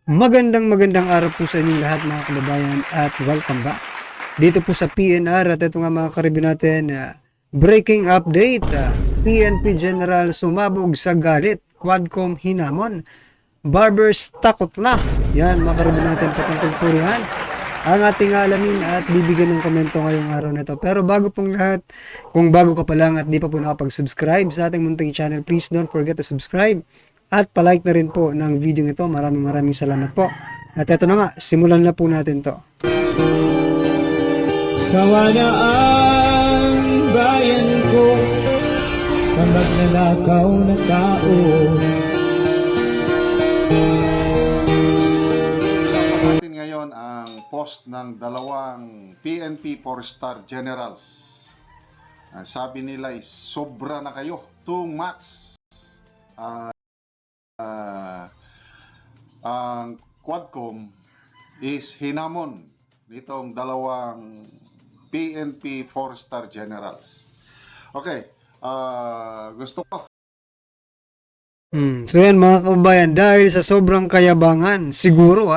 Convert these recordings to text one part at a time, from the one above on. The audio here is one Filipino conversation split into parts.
Magandang araw po sa inyong lahat mga kababayan at welcome back dito po sa PNR. At ito nga mga karibin natin, breaking update, PNP General sumabog sa galit, Quadcom hinamon, barbers takot na. Yan mga karibin natin, patungkol po riyan ang ating alamin at bibigyan ng komento ngayong araw na ito. Pero bago pong lahat, kung bago ka pa lang at di pa po nakapag-subscribe sa ating munting channel, please don't forget to subscribe at palike na rin po ng video ito. Maraming salamat po. At ito na nga, simulan na po natin to. Sawa na ang bayan ko sa magnanakaw na tao. Usapan natin ngayon ang post ng dalawang PNP 4-star generals. Ang sabi nila ay sobra na kayo, too much. Ang Quadcom is hinamon nitong dalawang PNP 4-star generals. Okay, gusto ko. So yan mga kababayan, dahil sa sobrang kayabangan, siguro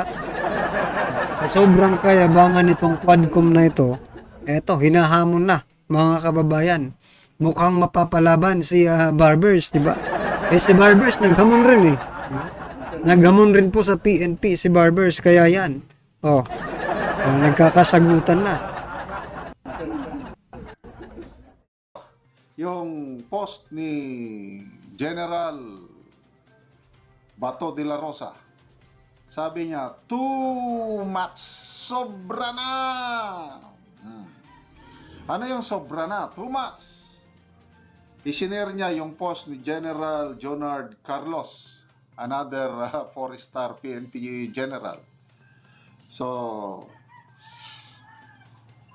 sa sobrang kayabangan nitong Quadcom na ito, eto, hinahamon na mga kababayan. Mukhang mapapalaban si Barbers, di ba? Si Barbers naghamon rin eh. Naghamon rin po sa PNP si Barbers, kaya yan. Nagkakasagutan na. Yung post ni General Bato de la Rosa, sabi niya, too much, sobra na. Ano yung sobra na? Too much. Isinare niya yung post ni General Jonard Carlos, another 4-star PNP general. So,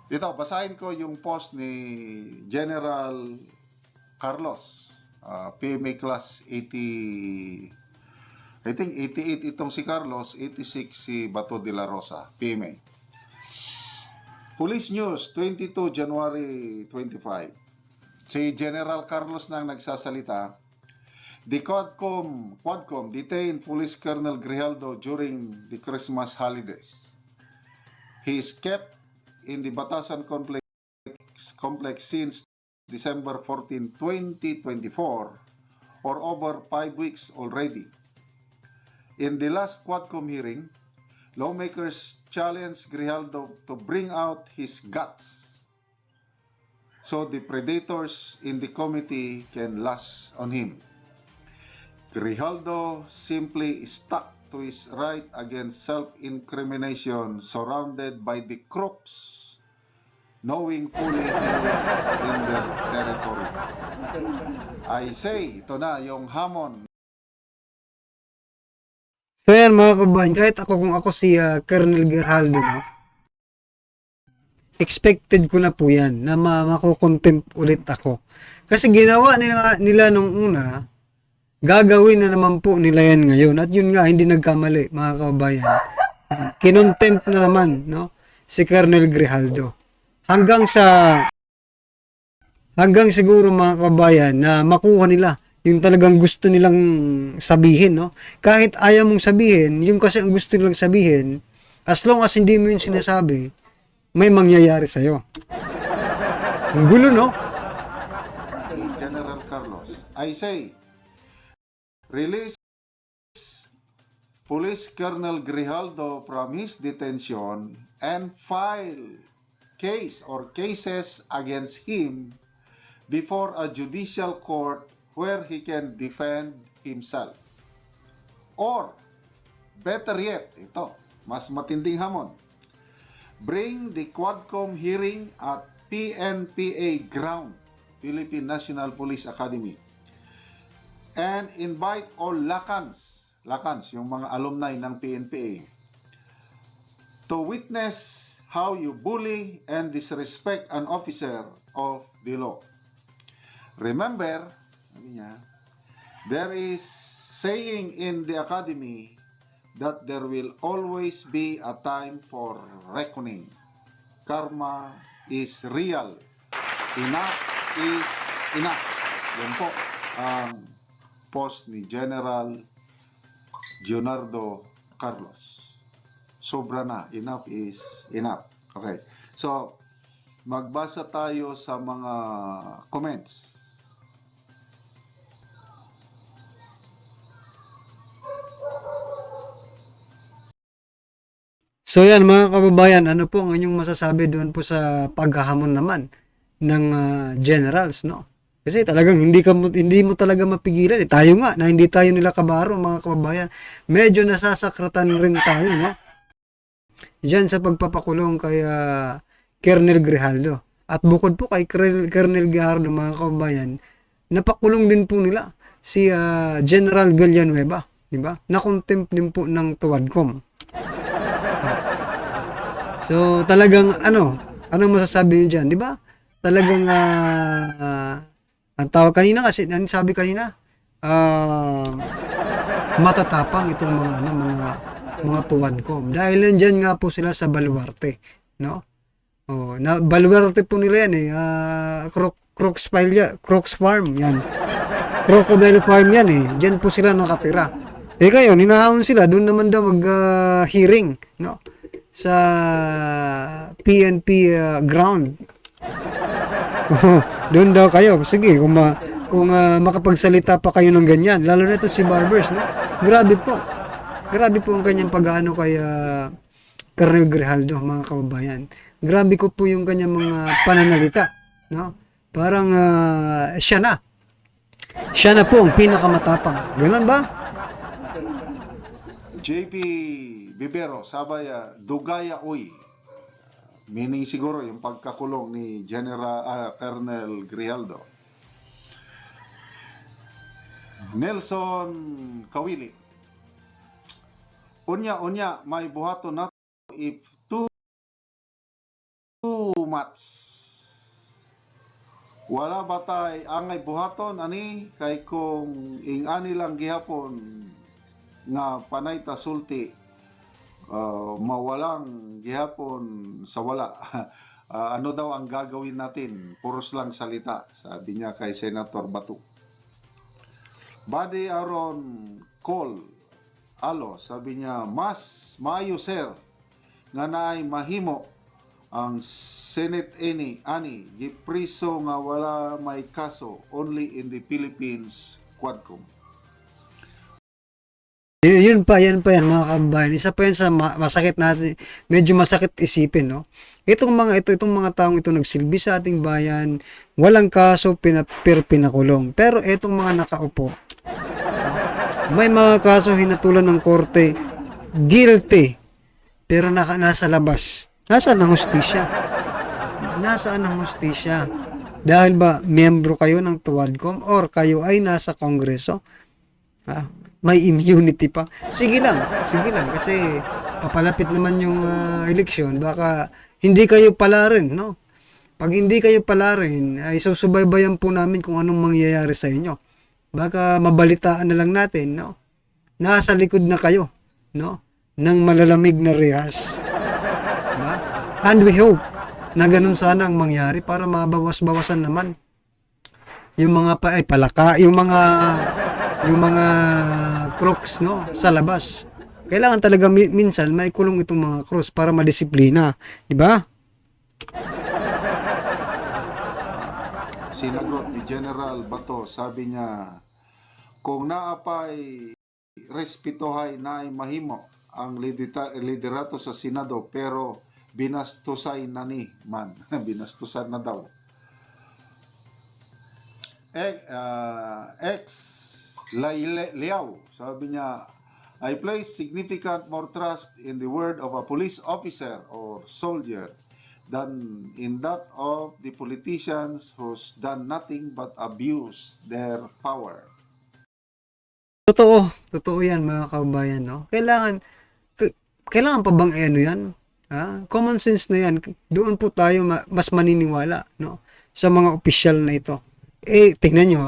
dito, basahin ko yung post ni General Carlos, PMA class 80, I think 88 itong si Carlos, 86 si Bato de la Rosa, PMA. Police News, 22 January 25. Si General Carlos nang nagsasalita. The Quadcom detained Police Colonel Grijaldo during the Christmas holidays. He is kept in the Batasan complex since December 14, 2024, or over 5 weeks already. In the last Quadcom hearing, lawmakers challenged Grijaldo to bring out his guts so the predators in the committee can lash on him. Grijaldo simply stuck to his right against self-incrimination, surrounded by the crooks, knowing fully he is in their territory. I say, ito na yung hamon. So yan mga kababayan, kahit kung ako si Colonel Grijaldo, expected ko na po yan na makukontempt ulit ako. Kasi ginawa nila nung una, gagawin na naman po nila yan ngayon. At yun nga, hindi nagkamali mga kababayan. Kinontempt na naman si Colonel Grijaldo. Hanggang siguro mga kababayan na makuha nila yung talagang gusto nilang sabihin. Kahit ayaw mong sabihin, yung kasi ang gusto nilang sabihin, as long as hindi mo yung sinasabi, may mangyayari sa'yo. Ang gulo, no? General Carlos, I say, release Police Colonel Grijaldo from his detention and file cases against him before a judicial court where he can defend himself. Or, better yet, ito, mas matinding hamon, bring the Quadcom hearing at PNPA ground, Philippine National Police Academy, and invite all Lacans, yung mga alumni ng PNPA, to witness how you bully and disrespect an officer of the law. Remember, there is saying in the academy that there will always be a time for reckoning. Karma is real. Enough is enough. Yan po ang post ni General Jonardo Carlos. Sobra na. Enough is enough. Okay. So, magbasa tayo sa mga comments. So yan mga kababayan, ano po ang inyong masasabi doon po sa paghahamon naman ng generals, no? Kasi talagang hindi mo talaga mapigilan. Tayo nga na hindi tayo nila kabaro mga kababayan. Medyo nasasakratan rin tayo, no? Diyan sa pagpapakulong kay Colonel Grijaldo. At bukod po kay Colonel Grijaldo mga kababayan, napakulong din po nila si General Villanueva, di ba? Na-contempt din po ng Tuwadcom. So talagang anong masasabi niyo diyan, di ba? Talagang ang tawag kanina kasi, sabi kanina, matatapang itong mga Tuwadcom. Dahil nandiyan nga po sila sa Baluarte, no? Oh, na Baluarte po nila yan Crooks Farm yan. Crocodile Farm yan Diyan po sila nakatira. Ngayon, hinahon sila doon naman daw mag-hearing, no? Sa PNP ground. Doon daw kayo. Sige, kung makapagsalita pa kayo ng ganyan, lalo na ito si Barbers, no? Grabe po. Grabe po ang kanyang pag-aano kay Colonel Grijaldo, mga kababayan. Grabe ko po yung kanyang mga pananalita, no? Parang siya na po ang pinakamatapang. Ganun ba? JP Bibero, sabay, dugaya uy. Meaning siguro yung pagkakulong ni Colonel Grijaldo. Nelson Kawili. Unya, may buhato na if too much. Wala batay angay buhaton ani kay kung ingani lang gihapon nga panay ta sulti mawalang gihapon sa wala. Ano daw ang gagawin natin? Puros lang salita, sabi niya kay Senator Batu. Badi Aaron Cole Alo, sabi niya, mas maayo sir nga naay mahimo ang Senate ani gipriso nga wala may kaso only in the Philippines Quadcom. Yan mga kababayan. Isa pa yan sa masakit natin, medyo masakit isipin, no? Itong mga taong ito nagsilbi sa ating bayan, walang kaso, pinakulong. Pero itong mga nakaupo, may mga kaso hinatulan ng korte, guilty, pero nasa labas. Nasaan ang hustisya? Nasaan ang hustisya? Dahil ba miyembro kayo ng Tuwadcom or kayo ay nasa Kongreso? May immunity pa. Sige lang kasi papalapit naman yung eleksyon, baka hindi kayo pala rin, no? Pag hindi kayo pala rin, ay susubaybayan po namin kung anong mangyayari sa inyo. Baka mabalitaan na lang natin, no? Nasa likod na kayo, no? Ng malalamig na rehas. Diba? And we hope na ganun sana ang mangyari para mabawas-bawasan naman yung mga palaka, yung mga crooks, no, sa labas. Kailangan talaga minsan maikulong itong mga crooks para madisiplina, di ba? Sinagot ni General Bato, sabi niya, kung naapay respetohay na mahimo ang liderato sa Senado pero binastusay na ni man. Binastusan na daw. Liao, sabi niya, I place significant more trust in the word of a police officer or soldier than in that of the politicians who's done nothing but abuse their power. Totoo yan mga kababayan, no? Kailangan pa bang yan? Common sense na yan. Doon po tayo mas maniniwala, no? Sa mga opisyal na ito. Tingnan nyo,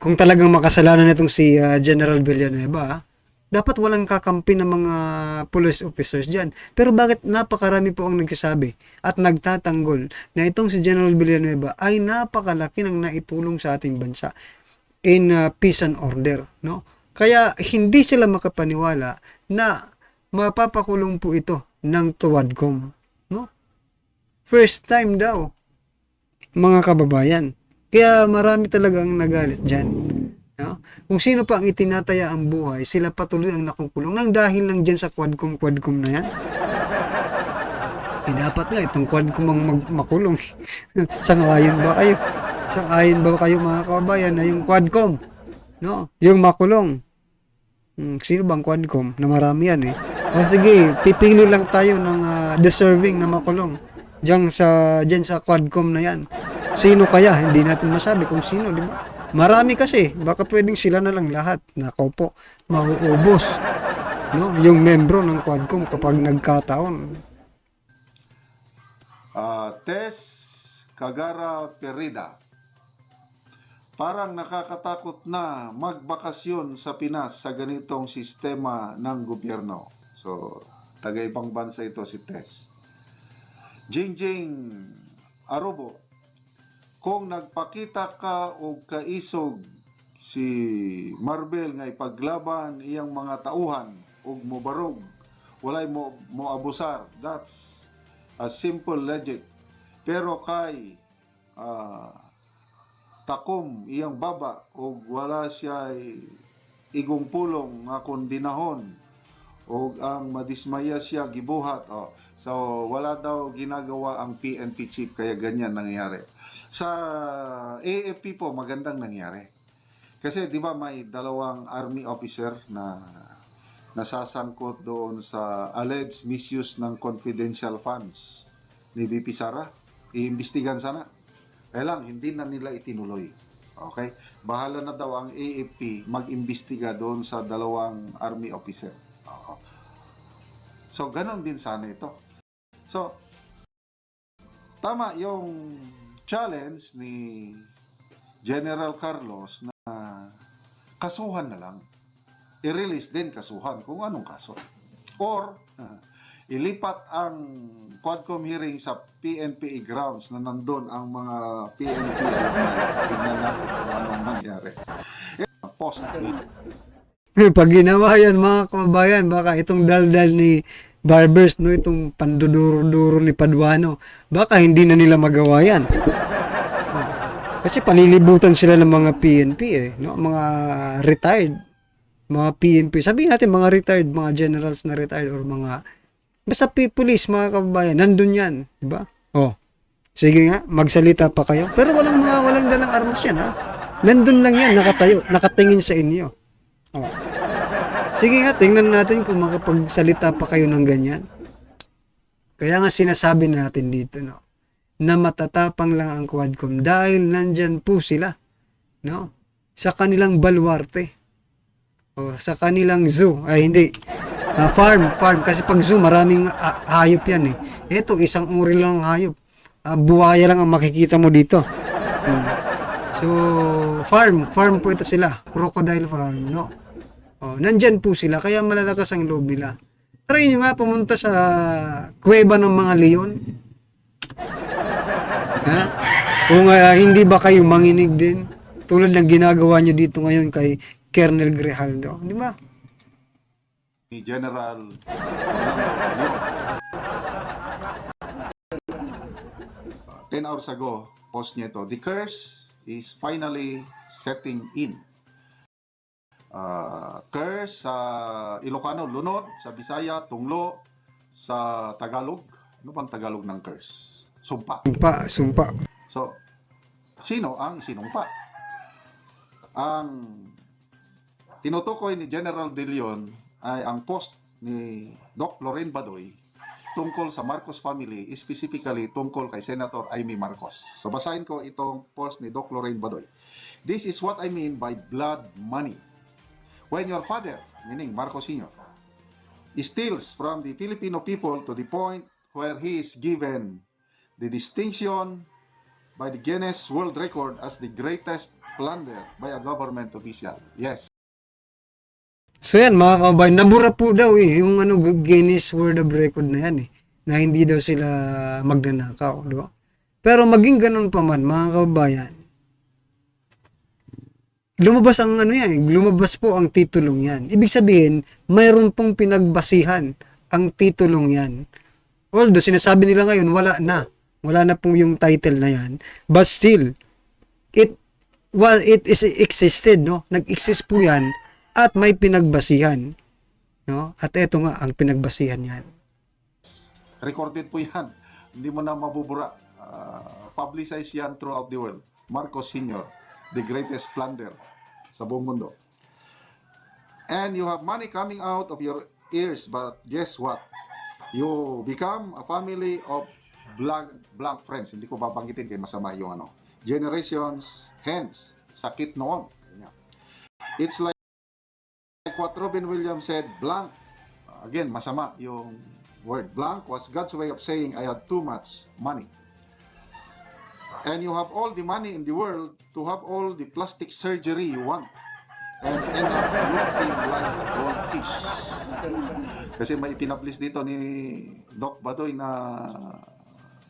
kung talagang makasalanan itong si General Villanueva, dapat walang kakampi ng mga police officers dyan. Pero bakit napakarami po ang nagsasabi at nagtatanggol na itong si General Villanueva ay napakalaki ng naitulong sa ating bansa in peace and order, no? Kaya hindi sila makapaniwala na mapapakulong po ito ng Tuwadcom. No? First time daw, mga kababayan. Kaya marami talagang nagalit dyan. No? Kung sino pa ang itinataya ang buhay, sila patuloy ang nakukulong nang dahil lang dyan sa Quadcom na yan. Dapat nga itong Quadcom ang makulong. Sangayon ba kayo? Sangayon ba kayo mga kababayan na yung Quadcom? No? Yung makulong. Sino bang Quadcom? Na marami yan eh. O sige, pipili lang tayo ng deserving na makulong. Dyan sa Quadcom na yan. Sino kaya? Hindi natin masabi kung sino, di ba? Marami kasi. Baka pwedeng sila na lang lahat. Nakaw po, mauubos. No? Yung membro ng Quadcom kapag nagkataon. Tess Cagara Perida. Parang nakakatakot na magbakasyon sa Pinas sa ganitong sistema ng gobyerno. So, taga-ibang bansa ito si Tess. Jingjing Arubo. Kung nagpakita ka o kaisog si Marbel nga ipaglaban iyang mga tauhan o mubarog, walay mo abusar. That's a simple logic. Pero kay takom iyang baba o wala siya igong pulong nga kondinahon o ang madismaya siya gibuhat. So wala daw ginagawa ang PNP chief kaya ganyan nangyayari. Sa AFP po magandang nangyari. Kasi 'di ba may dalawang army officer na nasasangkot doon sa alleged misuse ng confidential funds ni VP Sara. Iimbestigan sana. Kaya lang, hindi na nila itinuloy. Okay? Bahala na daw ang AFP mag-imbestiga doon sa dalawang army officer. So, ganon din sana ito. So, tama yung challenge ni General Carlos na kasuhan na lang. I-release din kasuhan kung anong kaso. Or, ilipat ang Quadcom hearing sa PNPA grounds na nandun ang mga PNP. Tingnan natin kung anong nangyari. Post. Pag ginawa yan mga kababayan, baka itong daldal ni Barbers, no, itong panduduro-duro ni Paduano, baka hindi na nila magawa yan. Kasi palilibutan sila ng mga PNP no? Mga retired, mga PNP. Sabihin natin mga retired, mga generals na retired or mga basta police mga kababayan, nandun yan, di ba? Sige nga, magsalita pa kayo. Pero walang dalang armas yan, ha? Nandun lang yan, nakatayo, nakatingin sa inyo. Sige nga, tingnan natin kung makapagsalita pa kayo ng ganyan. Kaya nga sinasabi natin dito, no, na matatapang lang ang Quadcom dahil nandyan po sila, no, sa kanilang baluarte. Sa kanilang zoo. Ay, hindi. Farm. Kasi pag zoo, maraming hayop yan Ito, isang uri lang ng hayop. Buwaya lang ang makikita mo dito. So, farm po ito sila. Crocodile farm, no? Nandyan po sila, kaya malalakas ang loob nila. Try nyo nga pumunta sa kuweba ng mga leon. Kung hindi ba kayo manginig din? Tulad ng ginagawa nyo dito ngayon kay Colonel Grijaldo. Di ba? Ni General 10 hours ago, post niya ito. The curse is finally setting in. Curse sa Ilocano, lunod, sa Bisaya, tunglo, sa Tagalog. Ano bang Tagalog ng curse? Sumpa. Sumpa. So, sino ang sinumpa? Ang tinutukoy ni General De Leon ay ang post ni Doc Lorraine Badoy tungkol sa Marcos family, specifically tungkol kay Senator Amy Marcos. So basahin ko itong post ni Doc Lorraine Badoy. This is what I mean by blood money. When your father, meaning Marcos Sr., steals from the Filipino people to the point where he is given the distinction by the Guinness World Record as the greatest plunder by a government official. Yes. So yan mga kababayan, nabura po daw yung Guinness World of Record na yan na hindi daw sila magnanakaw, di ba? Pero maging ganun pa man mga kababayan, lumabas ang ano yan, lumabas po ang titulong yan. Ibig sabihin, mayroon pong pinagbasihan ang titulong yan. Although sinasabi nila ngayon, wala na. Wala na pong yung title na yan. But still, it is existed, no? Nag-exist po yan at may pinagbasihan. No? At eto nga ang pinagbasihan yan. Recorded po yan. Hindi mo na mabubura. Publicize yan throughout the world. Marcos Sr., the greatest plunder sa buong mundo. And you have money coming out of your ears, but guess what? You become a family of blank friends. Hindi ko babanggitin kay masama yung ano. Generations hence, sakit noon. It's like what Robin Williams said, blank. Again, masama yung word. Blank was God's way of saying, I had too much money. And you have all the money in the world to have all the plastic surgery you want. And end up looking like a goldfish. Kasi may pinablis dito ni Doc Badoy na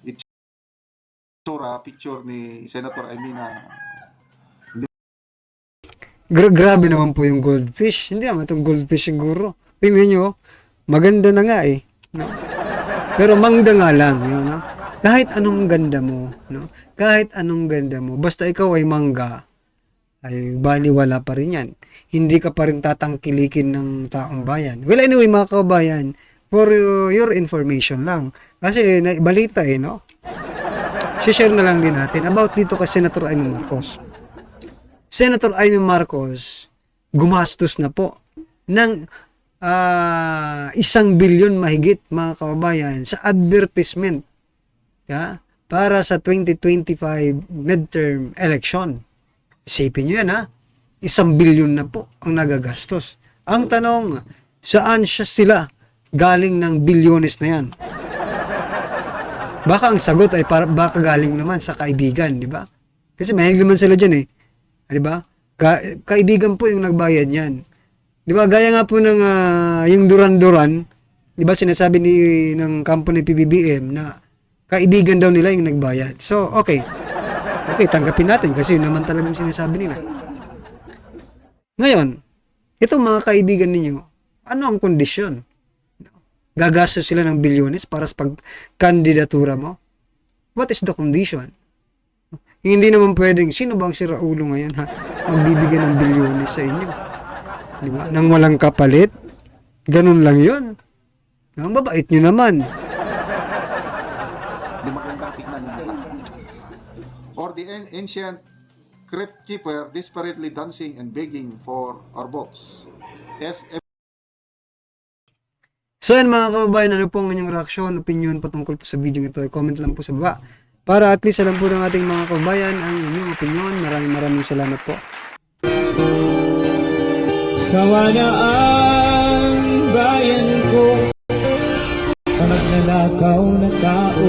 itsura, picture ni Senator Amy. Grabe naman po yung goldfish. Hindi naman itong goldfish siguro. Tingnan nyo, maganda na nga eh. No? Pero mangga nga lang. Yun, no? Kahit anong ganda mo, no? Kahit anong ganda mo, basta ikaw ay mangga, ay baliwala pa rin yan. Hindi ka pa rin tatangkilikin ng taong bayan. Well, anyway, mga kabayan, for your information lang. Kasi balita eh, no? Share na lang din natin about dito kay Senator Amy Marcos. Senator Amy Marcos, gumastos na po ng 1 billion mahigit, mga kababayan, sa advertisement. Para sa 2025 midterm election. Isipin nyo yan, ha? 1 billion na po ang nagagastos. Ang tanong, saan sila galing ng bilyones na yan? Baka ang sagot ay baka galing naman sa kaibigan, di ba? Kasi mahilig naman sila dyan eh. Di ba? Kaibigan po yung nagbayad yan. Di ba? Gaya nga po ng yung Duran-Duran, di ba sinasabi ng company PBBM na kaibigan daw nila yung nagbayad. So, okay. Okay, tanggapin natin kasi yun naman talagang sinasabi nila. Ngayon, itong mga kaibigan ninyo, ano ang kondisyon? Gagastos sila ng bilyones para sa pagkandidatura mo? What is the condition? Hindi naman pwedeng, sino bang si Raulo ngayon ha? Magbibigay ng bilyones sa inyo. Di ba? Nang walang kapalit? Ganun lang yun. Ang babait nyo naman. Di magandang tignan yung or the ancient crypt keeper desperately dancing and begging for our votes. So yan mga kababayan, ano po ang inyong reaksyon, opinion patungkol po sa video ito? Comment lang po sa baba. Para at least alam po ng ating mga kababayan ang inyong opinion. Maraming salamat po. Sawa na ang bayan ko sa magnanakaw na tao.